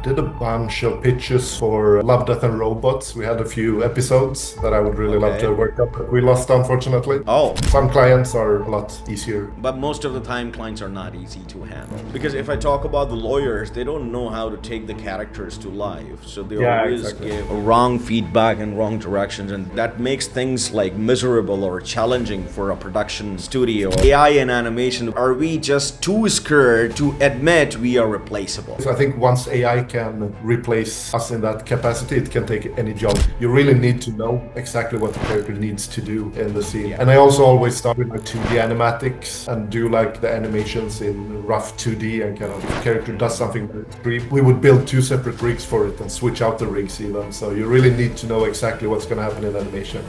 did a bunch of pitches for Love, Death and Robots. We had a few episodes that I would really love to Okay. work up, but we lost unfortunately. Oh, Some clients are a lot easier. but most of the time clients are not easy to handle. Because if I talk about the lawyers, they don't know how to take the characters to life. So they Yeah, always exactly. give wrong feedback and wrong directions, and that makes things like miserable or challenging for a production studio. AI and animation, are we just too scared to admit we are replaceable? So I think once AI can replace us in that capacity, it can take any job. You really need to know exactly what the character needs to do in the scene. Yeah. And I also always start with my 2D animatics and do like the animations in rough 2D, and kind of if the character does something very extreme, we would build two separate rigs for it and switch out the rigs even. So you really need to know exactly what's going to happen in animation.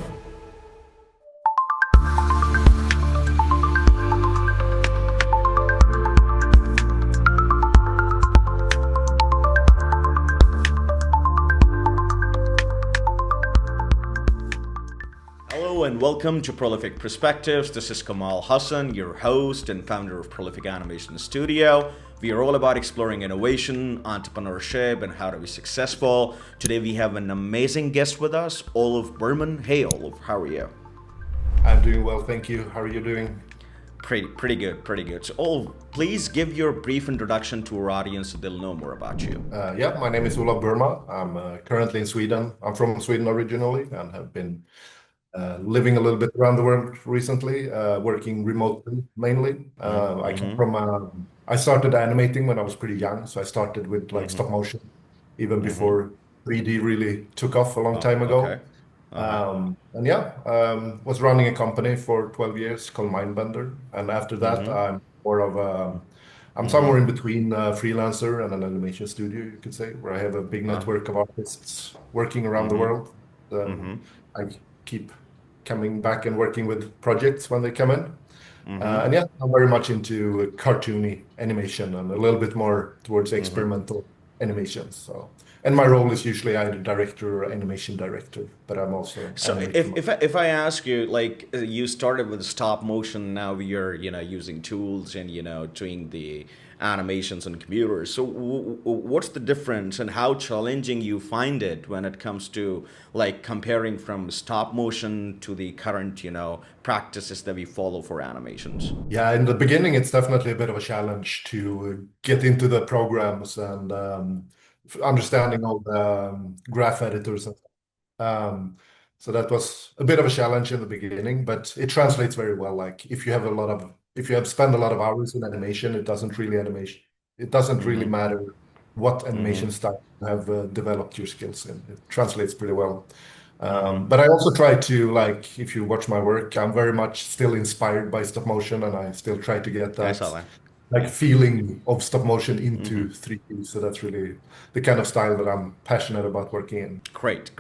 Hello and welcome to Prolific Perspectives. This is Kamal Hassan, your host and founder of Prolific Animation Studio. We are all about exploring innovation, entrepreneurship, and how to be successful. Today we have an amazing guest with us, Olov Burman. Hey Olov, how are you? I'm doing well, thank you. How are you doing? Pretty good. So Olov, please give your brief introduction to our audience so they'll know more about you. Yeah, my name is Olov Burman. I'm currently in Sweden. I'm from Sweden originally and have been living a little bit around the world recently, working remotely mainly. I come from, I started animating when I was pretty young. So I started with like stop motion, even before 3D really took off a long time ago. Okay. Uh-huh. And yeah, was running a company for 12 years called Mindbender. And after that, I'm more of a, I'm somewhere in between a freelancer and an animation studio, you could say, where I have a big network of artists working around the world. I keep coming back and working with projects when they come in. And yeah, I'm very much into cartoony animation and a little bit more towards experimental animation. So, and my role is usually either director or animation director, but I'm also So animator. if I ask you, like, you started with stop motion, now you're using tools and doing the animations on computers. So what's the difference and how challenging you find it when it comes to like comparing from stop motion to the current practices that we follow for animations? Yeah, in the beginning, it's definitely a bit of a challenge to get into the programs and understanding all the graph editors. Um, so that was a bit of a challenge in the beginning, but it translates very well. Like if you have a lot of, if you have spent a lot of hours in animation, it doesn't really matter what animation style you have developed your skills in. It translates pretty well. But I also try to, like, if you watch my work, I'm very much still inspired by stop motion, and I still try to get I saw that that. like feeling of stop motion into 3D. So that's really the kind of style that I'm passionate about working in. Great.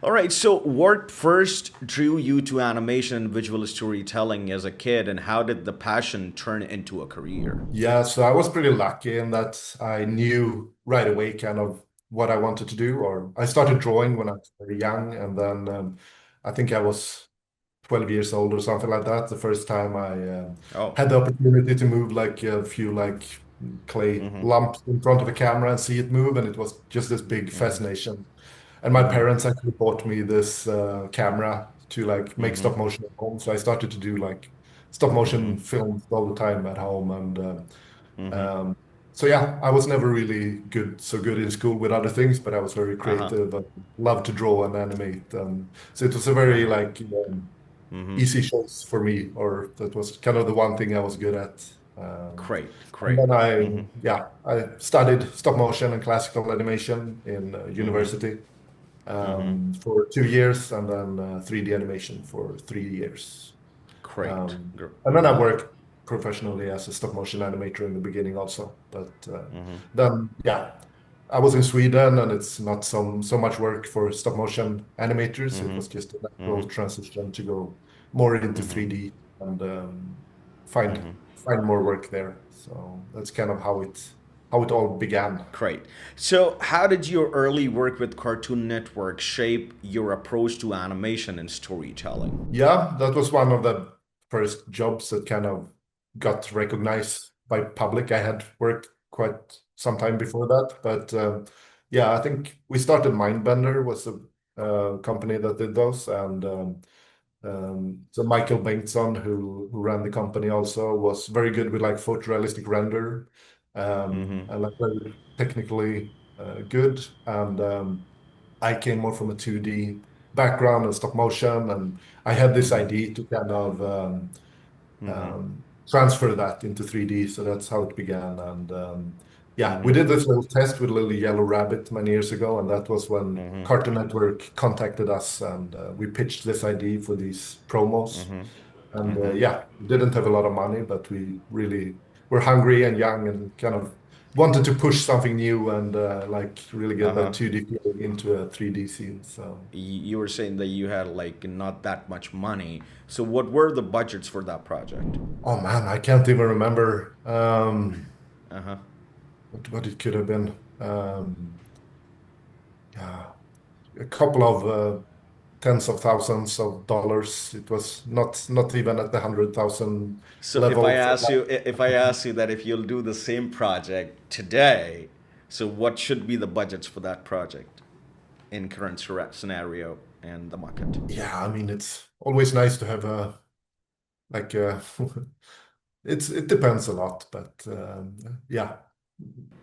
All right. So, what first drew you to animation and visual storytelling as a kid, and how did the passion turn into a career? Yeah, so I was pretty lucky in that I knew right away kind of what I wanted to do, or I started drawing when I was very young, and then I think I was 12 years old or something like that. The first time I Oh. had the opportunity to move like a few like clay lumps in front of a camera and see it move, and it was just this big fascination. And my parents actually bought me this camera to like make stop motion at home. So I started to do like stop motion films all the time at home. And um, so yeah, I was never really so good in school with other things, but I was very Uh-huh. creative and loved to draw and animate. So it was a very like easy choice for me, or that was kind of the one thing I was good at. And Great. then I studied stop motion and classical animation in university for 2 years, and then 3D animation for 3 years. Great. And then I worked professionally as a stop motion animator in the beginning also. But then, yeah, I was in Sweden, and it's not so much work for stop motion animators. It was just a natural transition to go more into 3D and find find more work there. So that's kind of how it all began. Great. So, how did your early work with Cartoon Network shape your approach to animation and storytelling? Yeah, that was one of the first jobs that kind of got recognized by public. I had worked quite some time before that, but yeah, I think we started Mindbender was a company that did those, and so Michael Bengtsson, who ran the company, also was very good with like photorealistic render, and like very technically good. And I came more from a 2D background and stop motion, and I had this idea to kind of transfer that into 3D. So that's how it began. And yeah, we did this little test with a little yellow rabbit many years ago, and that was when Cartoon Network contacted us, and we pitched this idea for these promos. And yeah, we didn't have a lot of money, but we really were hungry and young and kind of wanted to push something new and like really get that Uh-huh. 2D feeling into a 3D scene. So, You were saying that you had like not that much money. So what were the budgets for that project? oh man, I can't even remember Uh-huh. what it could have been. Yeah, a couple of tens of thousands of dollars. It was not even at the 100,000 So level for if I ask you that if you'll do the same project today, so what should be the budgets for that project in current scenario and the market? yeah, I mean it's always nice to have a like it depends a lot, but yeah,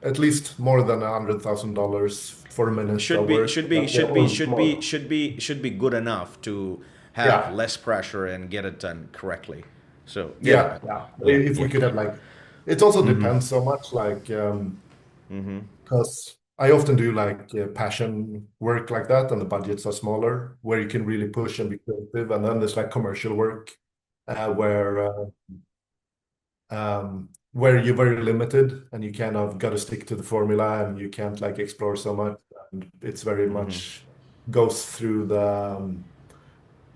at least more than $100,000 for a minute Should of be work. should be Yeah, should be or should be more. should be should be good enough to have Yeah, less pressure and get it done correctly. So get yeah, it. yeah. Yeah, If yeah, we could yeah. have like, it also depends so much. Like, because I often do like passion work like that, and the budgets are smaller, where you can really push and be creative. And then there's like commercial work, where you're very limited and you kind of got to stick to the formula and you can't like explore so much. And it's very much goes through the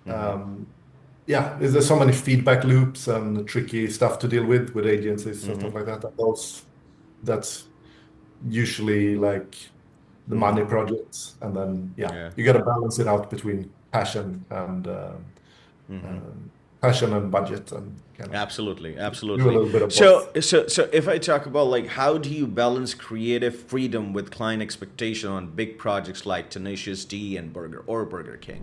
um, yeah, there's so many feedback loops and tricky stuff to deal with agencies and stuff like that. And those that's usually like the money projects, and then yeah, Yeah. you got to balance it out between passion and budget, and kind of Absolutely, do a absolutely. little bit of both. So if I talk about like how do you balance creative freedom with client expectation on big projects like Tenacious D and Burger King?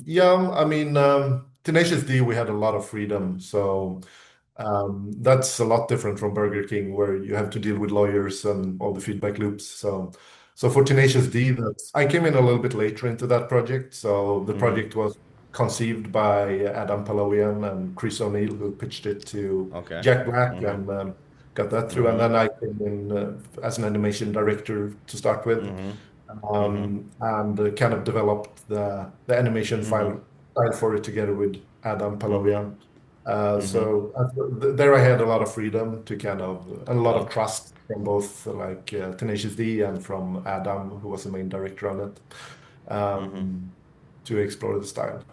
Yeah, I mean, Tenacious D, we had a lot of freedom, so that's a lot different from Burger King, where you have to deal with lawyers and all the feedback loops. So for Tenacious D, I came in a little bit later into that project. So the project was conceived by Adam Palowian and Chris O'Neill, who pitched it to Okay. Jack Black and got that through. And then I came in as an animation director to start with, and kind of developed the animation file for it together with Adam Palowian. There I had a lot of freedom to kind of, and a lot of Oh. trust from both like Tenacious D and from Adam, who was the main director on it, to explore the style.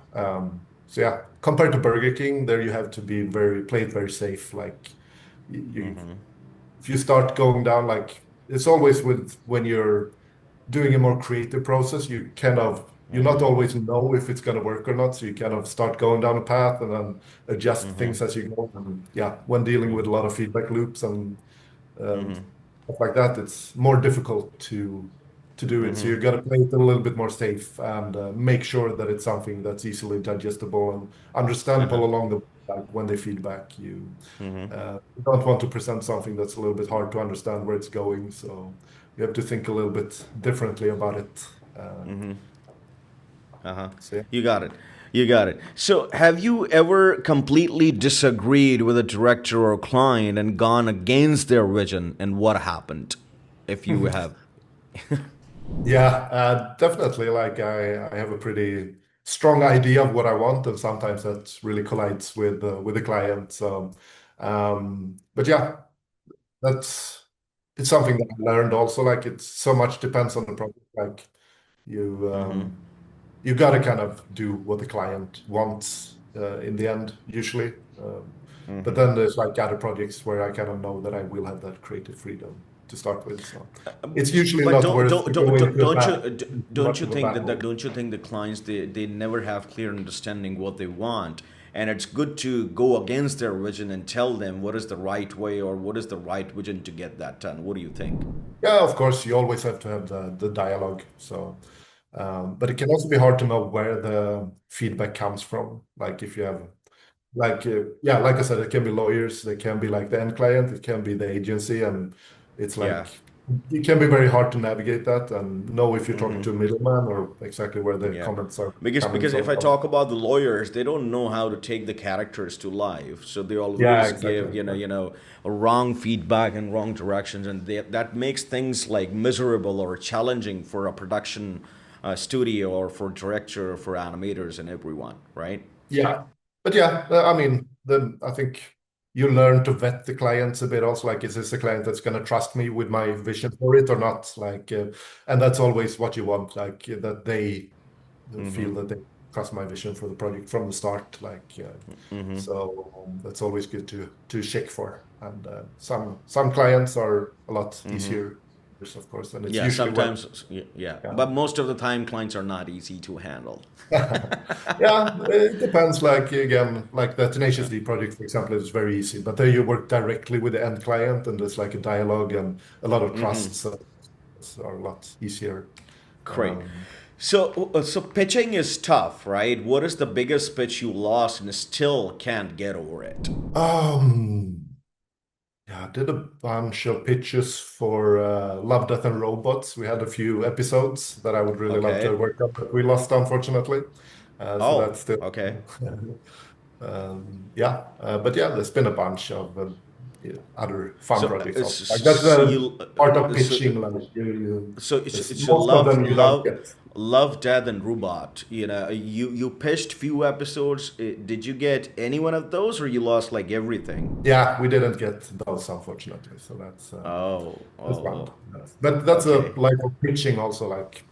So yeah, compared to Burger King, there you have to be play it very safe. Like you, if you start going down, like it's always with when you're doing a more creative process, you not always know if it's going to work or not. So you kind of start going down a path and then adjust things as you go. And yeah, when dealing with a lot of feedback loops and stuff like that, it's more difficult to do it. So you got to play it a little bit more safe and make sure that it's something that's easily digestible and understandable along the way. Like when they feedback, you don't want to present something that's a little bit hard to understand where it's going. So you have to think a little bit differently about it. Uh-huh. So yeah. You got it. You got it. So, have you ever completely disagreed with a director or client and gone against their vision, and what happened? If you have. Yeah, definitely. Like I have a pretty strong idea of what I want, and sometimes that really collides with the client. So, but yeah, that's it's something that I learned also. Like it's so much depends on the project. Like you you got to kind of do what the client wants in the end, usually. But then there's like other projects where I kind of know that I will have that creative freedom to start with. So it's usually But not worth to go into a too don't much you of a think that battle. don't you think the clients they never have clear understanding what they want, and it's good to go against their vision and tell them what is the right way or what is the right vision to get that done. What do you think? Yeah, of course, you always have to have the dialogue. So, but it can also be hard to know where the feedback comes from. Like if you have, like, yeah, like I said, it can be lawyers, they can be like the end client, it can be the agency, and it's Yeah. like it can be very hard to navigate that and know if you're talking to a middleman or exactly where the Yeah, comments are coming because if I from. talk about the lawyers, they don't know how to take the characters to life, so they Yeah, always exactly. give a wrong feedback and wrong directions, and that makes things like miserable or challenging for a production studio or for director or for animators and everyone, right? Yeah, but yeah, I mean, then I think you learn to vet the clients a bit also. Like, is this a client that's going to trust me with my vision for it or not? Like, and that's always what you want, like that they feel that they trust my vision for the project from the start. Like, so that's always good to check for. And some clients are a lot easier, of course, and it's Yeah, usually when sometimes, yeah, yeah. but most of the time, clients are not easy to handle. Yeah, it depends. Like again, like the Tenacious D project, for example, is very easy. But there you work directly with the end client, and there's like a dialogue and a lot of trust, so it's a lot easier. Great. Um, So pitching is tough, right? What is the biggest pitch you lost and still can't get over it? um, yeah, I did a bunch of pitches for Love, Death, and Robots. We had a few episodes that I would really love to Okay. work on, but we lost, unfortunately. So Oh, that's still. okay. Yeah, but yeah, there's been a bunch of yeah, other fun So, projects also. Like that's so the you, part of so pitching. Like there's so most of them you don't love, get. death, and robot. You pitched few episodes. Did you get any one of those, or you lost like everything? Yeah, we didn't get those unfortunately. So Oh, that's oh, fun. oh. But that's a Okay. life of pitching also. Like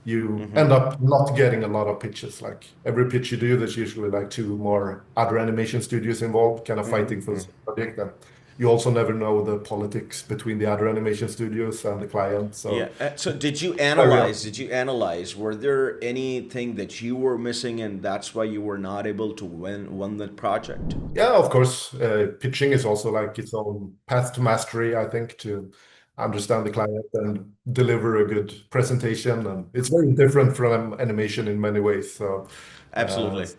you end up not getting a lot of pitches. Like every pitch you do, there's usually like two more other animation studios involved, kind of fighting for the same project. And you also never know the politics between the other animation studios and the client. Yeah. So So did you very analyze? often. Did you analyze? Were there anything that you were missing, and that's why you were not able to win that project? Yeah, of course, pitching is also like its own path to mastery, I think, to understand the client and deliver a good presentation. And it's very different from animation in many ways. So Absolutely. it's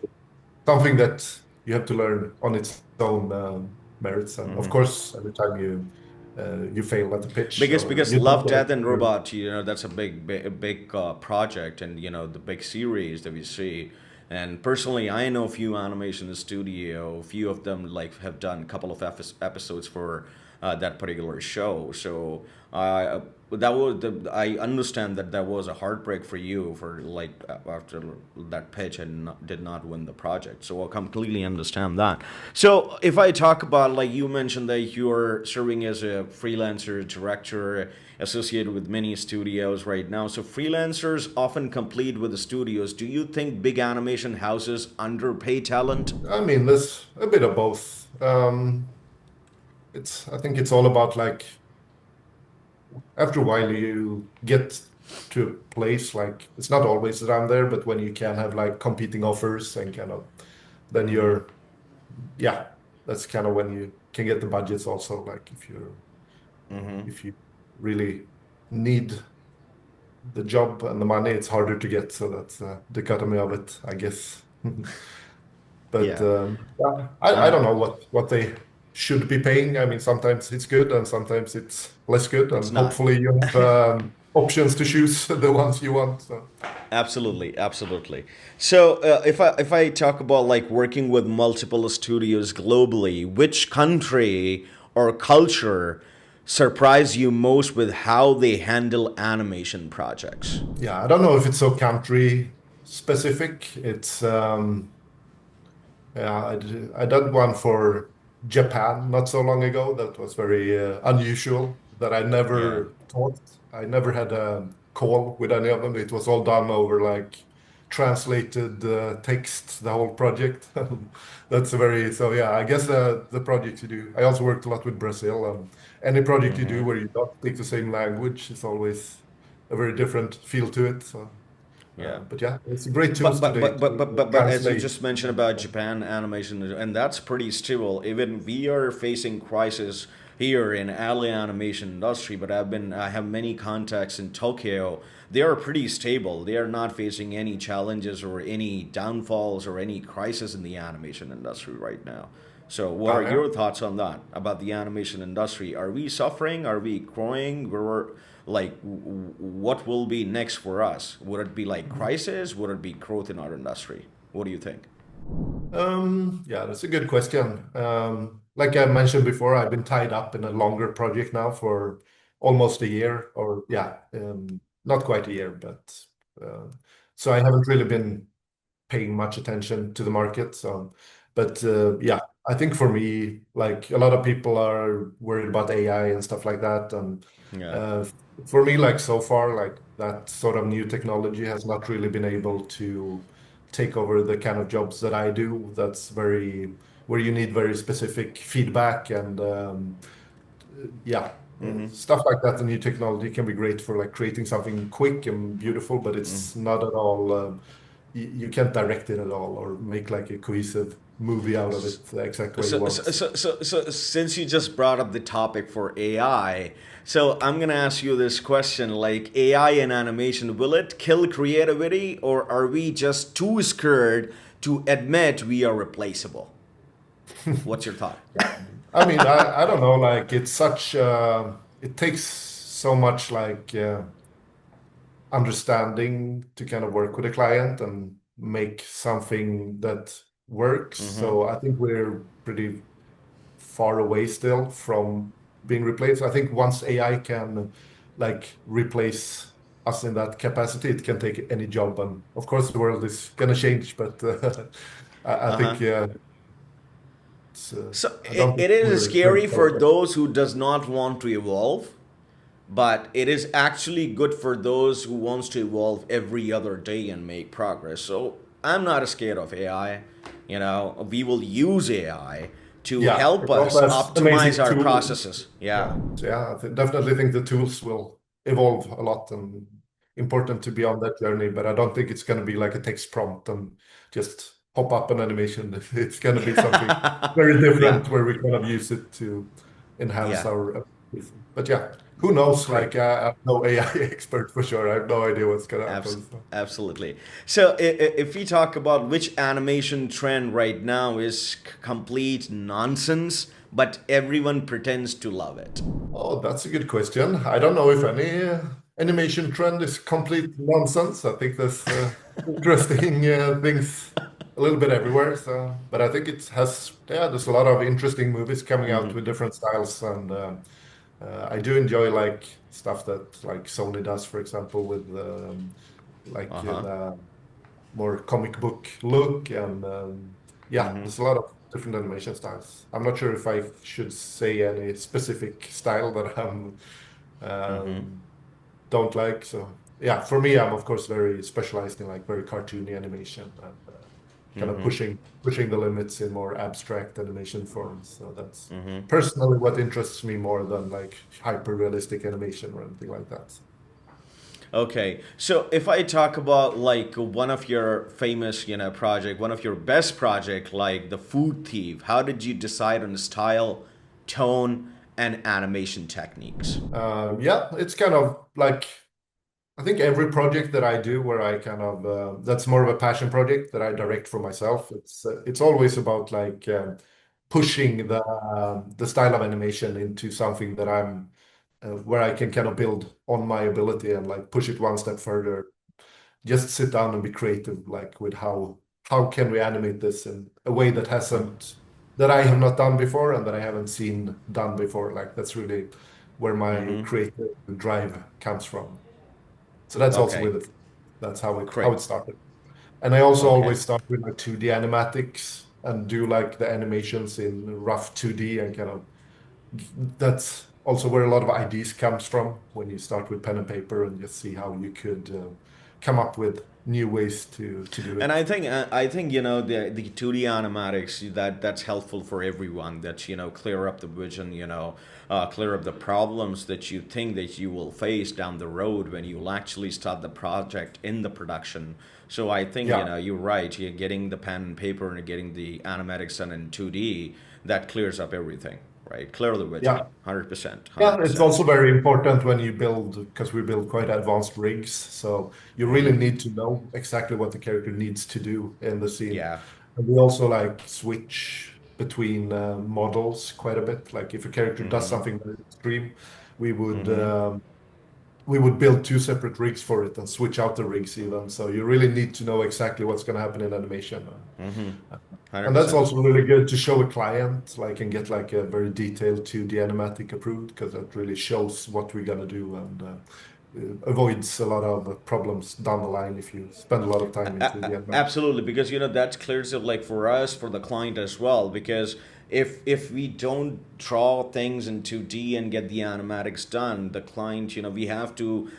something that you have to learn on its own merits. And of course, every time you fail at the pitch or Because you don't Love, get Death, it, and Robot, that's a big project, and the big series that we see. And personally, I know a few animation studio, a few of them like have done a couple of episodes for that particular show. So I understand that that was a heartbreak for you for like after that pitch and did not win the project. So I completely understand that. So if I talk about, like you mentioned that you're serving as a freelancer director associated with many studios right now. So freelancers often compete with the studios. Do you think big animation houses underpay talent? I mean, there's a bit of both. I think it's all about like after a while you get to a place like it's not always that I'm there, but when you can have like competing offers and kind of then you're yeah, that's kind of when you can get the budgets also. Like if you really need the job and the money, it's harder to get. So that's the dichotomy of it, I guess. But Yeah. yeah, I don't know what they should be paying. I mean, sometimes it's good and sometimes it's less good, It's and not. hopefully you have options to choose the ones you want. So Absolutely, absolutely. So, if I talk about like working with multiple studios globally, which country or culture surprise you most with how they handle animation projects? yeah, I don't know if it's so country specific. It's yeah, I did one for Japan not so long ago. That was very unusual. That I Yeah. never taught. I never had a call with any of them. It was all done over like translated text, the whole project. That's a very so yeah. I guess the project you do. I also worked a lot with Brazil. Any project you do where you don't speak the same language is always a very different feel to it. So Yeah. But yeah, it's great tools today to As you translate. just mentioned about Japan animation, and that's pretty stable. Even we are facing crisis here in alley animation industry, but I have many contacts in Tokyo. They are pretty stable. They are not facing any challenges or any downfalls or any crisis in the animation industry right now. So, what are Yeah. your thoughts on that about the animation industry? Are we suffering? Are we growing? We're like, what will be next for us? Would it be like crisis? Would it be growth in our industry? What do you think? Yeah, that's a good question. Like I mentioned before, I've been tied up in a longer project now for almost a year, or yeah, not quite a year, but uh, so I haven't really been paying much attention to the market. So, but yeah, I think for me, like a lot of people are worried about AI and stuff like that, and Yeah. uh, for me, like so far, like that sort of new technology has not really been able to take over the kind of jobs that I do. That's very where you need very specific feedback and yeah, stuff like that. The new technology can be great for like creating something quick and beautiful, but it's not at all. You can't direct it at all or make like a cohesive movie out of it the exact way you want. Since you just brought up the topic for AI, so I'm gonna ask you this question: like AI and animation, will it kill creativity, or are we just too scared to admit we are replaceable? What's your thought? I mean, I don't know, like it's such it takes so much like understanding to kind of work with a client and make something that works. So I think we're pretty far away still from being replaced. I think once AI can like replace us in that capacity, it can take any job. And of course, the world is gonna change, but I Uh huh. think yeah, So I don't think it is we're ready scary for for those who does not want to evolve, but it is actually good for those who wants to evolve every other day and make progress. So I'm not scared of AI. You know, we will use AI to yeah, help it also us has optimize amazing our tools. processes. Yeah. Yeah, so yeah, definitely think the tools will evolve a lot and important to be on that journey. But I don't think it's going to be like a text prompt and just pop up an animation. It's going to be something very Yeah. different where we kind of use it to enhance Yeah. our. But yeah, who knows? Great. Like I'm no AI expert for sure. I have no idea what's going to happen. So. Absolutely. So, if we talk about which animation trend right now is complete nonsense, but everyone pretends to love it. Oh, that's a good question. I don't know if any animation trend is complete nonsense. I think there's interesting things a little bit everywhere. So, but I think it has, yeah, there's a lot of interesting movies coming out with different styles, and I do enjoy like stuff that like Sony does, for example, with like Uh huh. the more comic book look, and yeah, there's a lot of different animation styles. I'm not sure if I should say any specific style that I'm um, don't like. So yeah, for me, I'm of course very specialized in like very cartoony animation and kind of pushing the limits in more abstract animation forms. So that's personally what interests me more than like hyper realistic animation or anything like that. Okay, so if I talk about like one of your famous, project, one of your best project, like the Food Thief, how did you decide on the style, tone, and animation techniques? Yeah, it's kind of like I think every project that I do where I kind of that's more of a passion project that I direct for myself. It's always about like pushing the style of animation into something that I'm where I can kind of build on my ability and like push it one step further. Just sit down and be creative, like with how can we animate this in a way that hasn't that I have not done before and that I haven't seen done before. Like that's really where my creative drive comes from. So that's also Okay, with it. That's how great. it started. And I also Okay. always start with like 2D animatics and do like the animations in rough 2D and kind of that's also where a lot of ideas comes from when you start with pen and paper and just see how you could come up with new ways to do And it. I think the 2D animatics that's helpful for everyone. That clear up the vision, clear up the problems that you think that you will face down the road when you'll actually start the project in the production. So I think Yeah. you're right. You're getting the pen and paper and getting the animatics done in 2D. That clears up everything, right? Clear the vision, Yeah. 100%, Yeah, hundred it's percent. also very important when you build, because we build quite advanced rigs. So you really need to know exactly what the character needs to do in the scene. Yeah. And we also like switch between models quite a bit. Like if a character does something very extreme, we would um, we would build two separate rigs for it and switch out the rigs even. So you really need to know exactly what's going to happen in animation. Hundred And that's percent. also really good to show a client, like, and get like a very detailed 2D animatic approved, because that really shows what we're gonna do and avoids a lot of problems down the line if you spend a lot of time into the animation. Absolutely, because that clears up like for us, for the client as well. Because if we don't draw things in 2D and get the animatics done, the client, we have to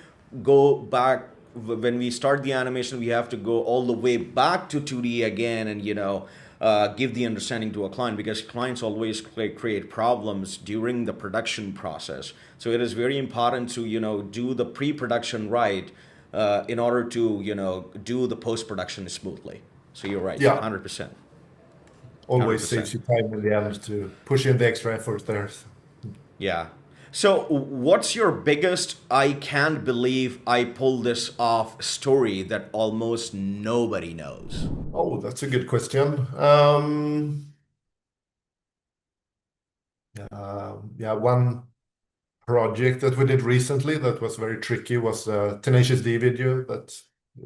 go back when we start the animation. We have to go all the way back to 2D again, and give the understanding to a client, because clients always create problems during the production process. So it is very important to do the pre-production right, in order to do the post-production smoothly. So you're right, Yeah, 100%, hundred always percent. saves you time in the end to push in the extra effort there. Yeah. So what's your biggest "I can't believe I pulled this off" story that almost nobody knows? Oh, that's a good question. Yeah, one project that we did recently that was very tricky was a Tenacious D video that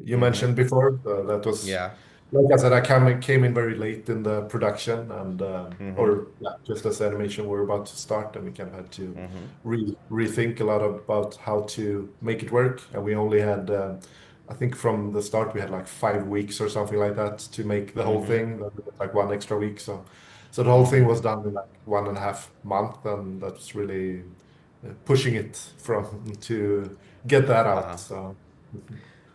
you mentioned before. That was, Yeah. like I said, I came in very late in the production and or yeah, just as animation were about to start, and we kind of had to rethink a lot about how to make it work. And we only had, I think from the start we had like 5 weeks or something like that to make the whole thing. Then we had like one extra week, so the whole thing was done in like 1.5 months, and that's really pushing it from to get that out. So,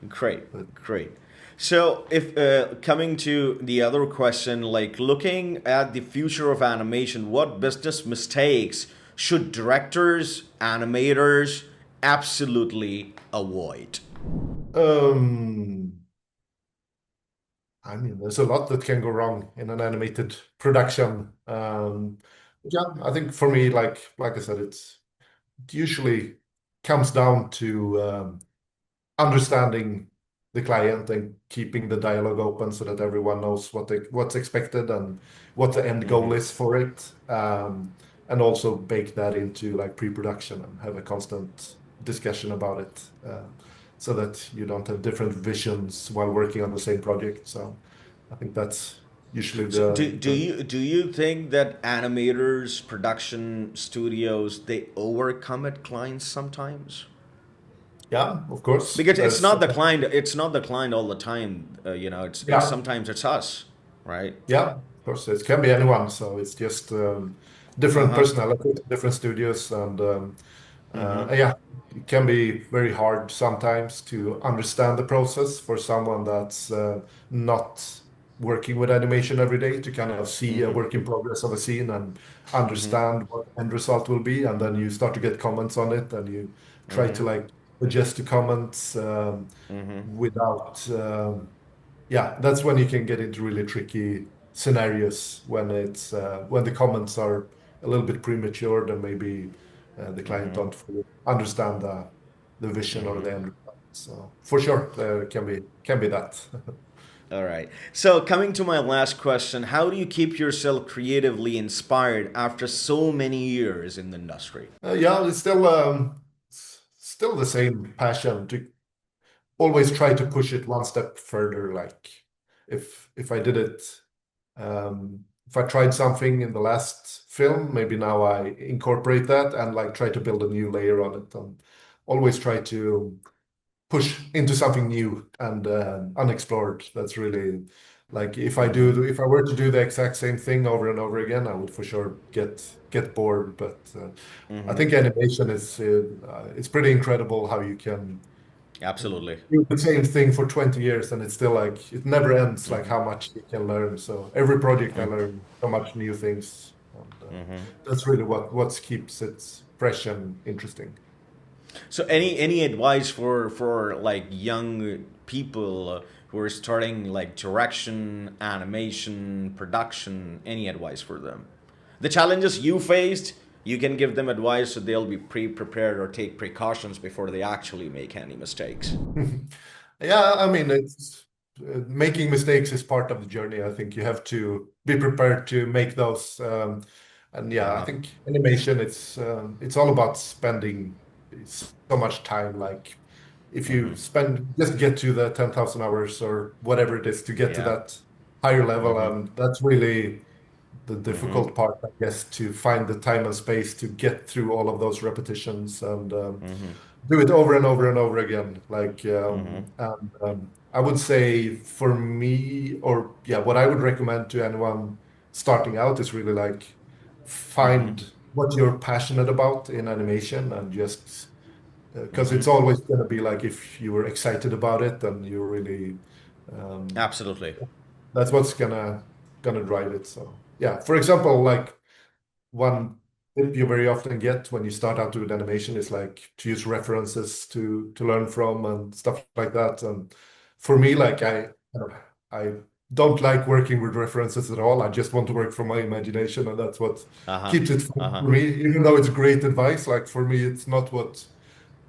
Great, but great. So, if coming to the other question, like looking at the future of animation, what business mistakes should directors, animators absolutely avoid? um, I mean, there's a lot that can go wrong in an animated production. Yeah, I think for me, like I said, it usually comes down to understanding the client and keeping the dialogue open so that everyone knows what's expected and what the end goal is for it. And also bake that into like pre-production and have a constant discussion about it, so that you don't have different visions while working on the same project. So I think that's usually So, do the you think that animators, production studios, they overcommit clients sometimes? yeah, of course. Because There's it's not the client all the time. It's yeah, sometimes it's us, right? yeah, of course, it can be anyone. So it's just different Uh-huh. personalities, different studios, and yeah, it can be very hard sometimes to understand the process for someone that's not working with animation every day, to kind of see a work in progress of a scene and understand what the end result will be, and then you start to get comments on it, and you try to like adjust the comments without. Yeah, that's when you can get into really tricky scenarios when it's when the comments are a little bit premature, and maybe the client don't fully understand the vision or the end result. So for sure, there can be that. All right. So, coming to my last question, how do you keep yourself creatively inspired after so many years in the industry? Yeah, it's still the same passion to always try to push it one step further. Like if I did it, if I tried something in the last film, maybe now I incorporate that and like try to build a new layer on it, and always try to push into something new and unexplored. That's really like if I were to do the exact same thing over and over again, I would for sure get bored. But I think animation is it's pretty incredible how you can Absolutely. do the same thing for 20 years and it's still like it never ends like Mm-hmm. how much you can learn. So every project I learn so much new things. And Mm-hmm. that's really what keeps it fresh and interesting. So any advice for like young people who are starting like direction, animation, production? Any advice for them? The challenges you faced, you can give them advice so they'll be pre-prepared or take precautions before they actually make any mistakes. Yeah, I mean, it's making mistakes is part of the journey. I think you have to be prepared to make those. And yeah, I Uh-huh. think animation, it's all about spending so much time. Like if Mm-hmm. you spend just get to the 10,000 hours or whatever it is to get to Yeah. that higher level, Mm-hmm. and that's really the Mm-hmm. difficult part, I guess, to find the time and space to get through all of those repetitions and Mm-hmm. do it over and over and over again. Like, Mm-hmm. and I would say for me, or yeah, what I would recommend to anyone starting out is really like Mm-hmm. find what you're passionate about in animation and just because Mm-hmm. it's always going to be like if you were excited about it and you're really um, Absolutely. that's what's gonna drive it. So yeah, for example, like one tip you very often get when you start out with animation is like to use references to learn from and stuff like that. And for me, like I don't like working with references at all. I just want to work from my imagination, and that's what Uh-huh. keeps it fun Uh-huh. for me. Even though it's great advice, like for me, it's not what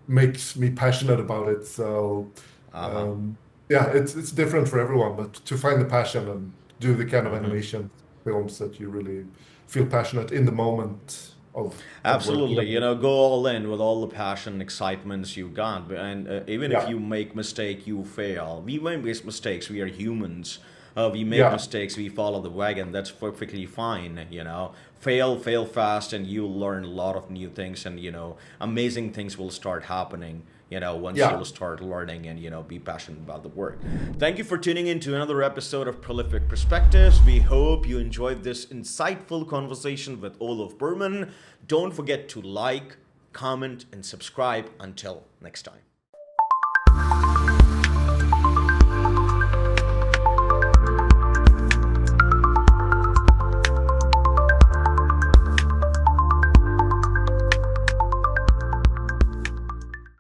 makes me passionate about it. So Uh-huh. um, yeah, it's different for everyone, but to find the passion and do the kind of Mm-hmm. animation films that you really feel passionate in the moment of working Absolutely, on it. go all in with all the passion, excitements you got, and even if Yeah, you make mistake, you fail. We make mistakes. We are humans. We make yeah, mistakes. We follow the wagon. That's perfectly fine. Fail fast, and you'll learn a lot of new things, and amazing things will start happening. Once yeah. you'll start learning and be passionate about the work. Thank you for tuning in to another episode of Prolific Perspectives. We hope you enjoyed this insightful conversation with Olov Burman. Don't forget to like, comment, and subscribe. Until next time.